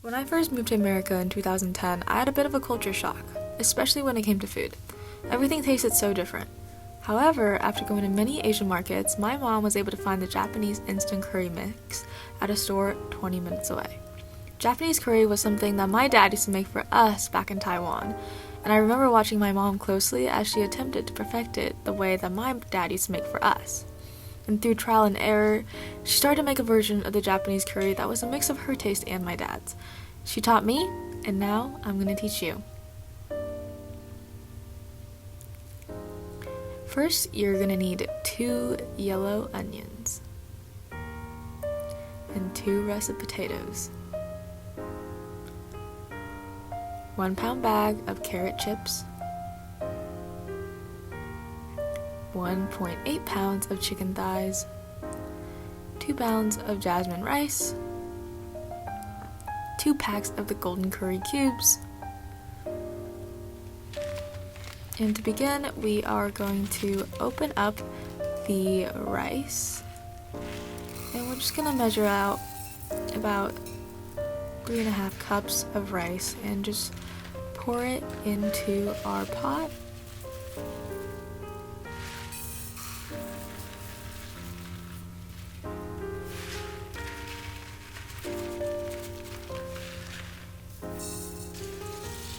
When I first moved to America in 2010, I had a bit of a culture shock, especially when it came to food. Everything tasted so different. However, after going to many Asian markets, my mom was able to find the Japanese instant curry mix at a store 20 minutes away. Japanese curry was something that my dad used to make for us back in Taiwan, and I remember watching my mom closely as she attempted to perfect it the way that my dad used to make for us. And through trial and error, she started to make a version of the Japanese curry that was a mix of her taste and my dad's. She taught me, and now I'm going to teach you. First, you're going to need 2 yellow onions and 2 russet potatoes, 1 pound bag of carrot chips, 1.8 pounds of chicken thighs, 2 pounds of jasmine rice, 2 packs of the golden curry cubes. And to begin, we are going to open up the rice, and we're just going to measure out about 3.5 cups of rice and just pour it into our pot.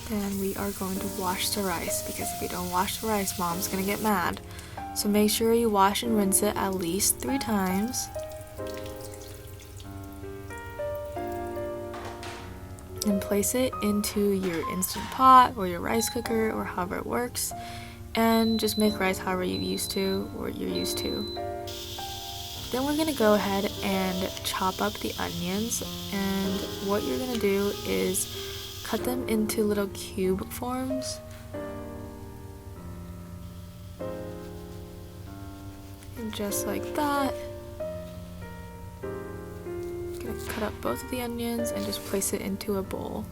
Then we are going to wash the rice, because if you don't wash the rice, mom's gonna get mad. So make sure you wash and rinse it at least 3 times. And place it into your Instant Pot or your rice cooker or however it works. And just make rice however you're used to. Then we're gonna go ahead and chop up the onions, and what you're gonna do is cut them into little cube forms. And just like that. I'm gonna cut up both of the onions and just place it into a bowl.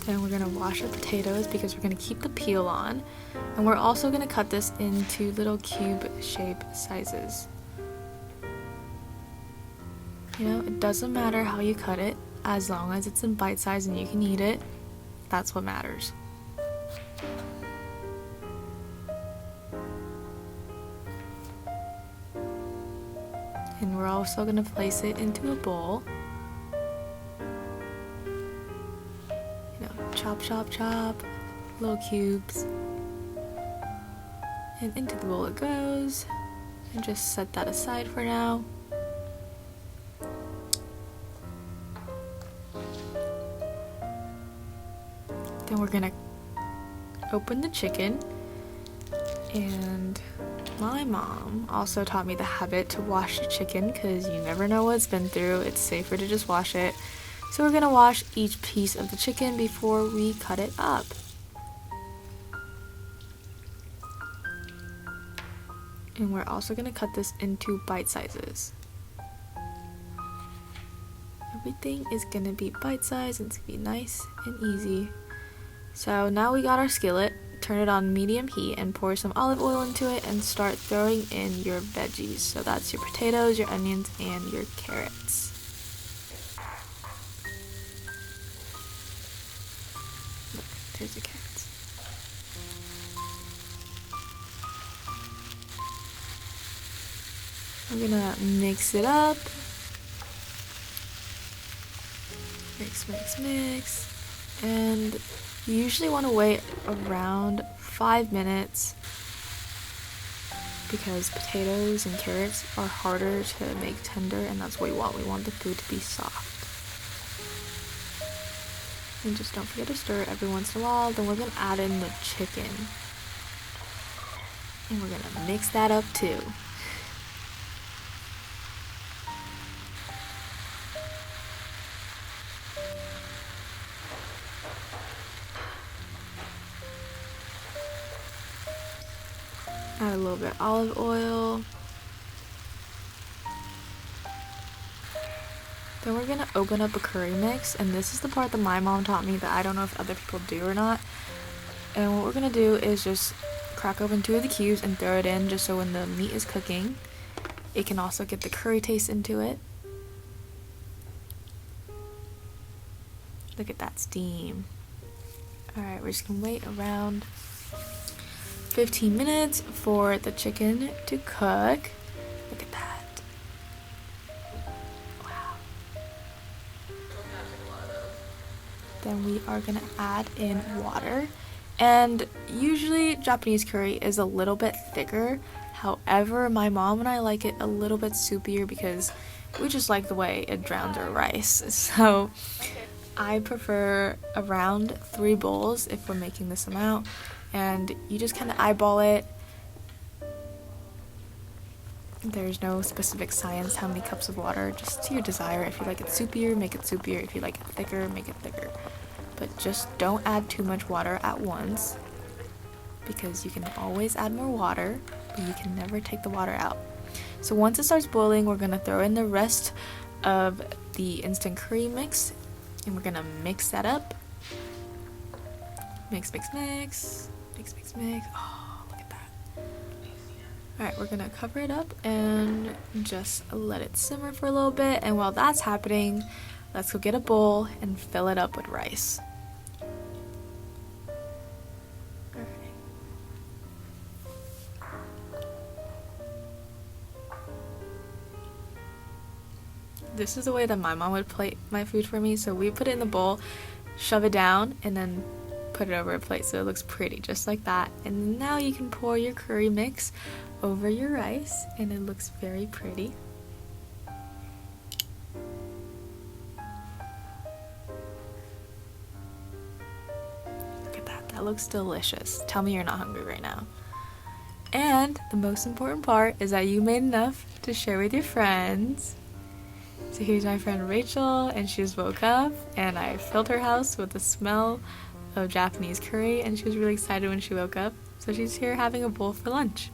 Then we're going to wash our potatoes because we're going to keep the peel on. And we're also going to cut this into little cube shape sizes. You know, it doesn't matter how you cut it, as long as it's in bite size and you can eat it. That's what matters. And we're also going to place it into a bowl. Chop, chop, chop, little cubes, and into the bowl it goes, and just set that aside for now. Then we're gonna open the chicken, and my mom also taught me the habit to wash the chicken because you never know what it's been through. It's safer to just wash it. So we're going to wash each piece of the chicken before we cut it up. And we're also going to cut this into bite sizes. Everything is going to be bite size, and it's going to be nice and easy. So now we got our skillet. Turn it on medium heat and pour some olive oil into it and start throwing in your veggies. So that's your potatoes, your onions, and your carrots. There's the carrots. We're gonna mix it up. Mix, mix, mix. And you usually want to wait around 5 minutes because potatoes and carrots are harder to make tender, and that's what we want. We want the food to be soft. And just don't forget to stir it every once in a while. Then we're going to add in the chicken. And we're going to mix that up too. Add a little bit of olive oil. Then we're gonna open up a curry mix, and this is the part that my mom taught me that I don't know if other people do or not. And what we're gonna do is just crack open 2 of the cubes and throw it in, just so when the meat is cooking, it can also get the curry taste into it. Look at that steam. Alright, we're just gonna wait around 15 minutes for the chicken to cook. Look at that. Wow. Then we are gonna add in water. And usually Japanese curry is a little bit thicker. However, my mom and I like it a little bit soupier because we just like the way it drowns our rice. So I prefer around 3 bowls if we're making this amount. And you just kind of eyeball it. There's no specific science how many cups of water, just to your desire. If you like it soupier, make it soupier. If you like it thicker, make it thicker. But just don't add too much water at once, because you can always add more water, but you can never take the water out. So once it starts boiling, we're gonna throw in the rest of the instant curry mix, and we're gonna mix that up. Mix, mix, mix, mix, mix, mix. Oh, look at that. Alright, we're gonna cover it up and just let it simmer for a little bit. And while that's happening, let's go get a bowl and fill it up with rice. This is the way that my mom would plate my food for me. So we put it in the bowl, shove it down, and then put it over a plate so it looks pretty, just like that. And now you can pour your curry mix over your rice, and it looks very pretty. Look at that. That looks delicious. Tell me you're not hungry right now. And the most important part is that you made enough to share with your friends. So here's my friend Rachel, and she just woke up, and I filled her house with the smell of Japanese curry, and she was really excited when she woke up. So she's here having a bowl for lunch.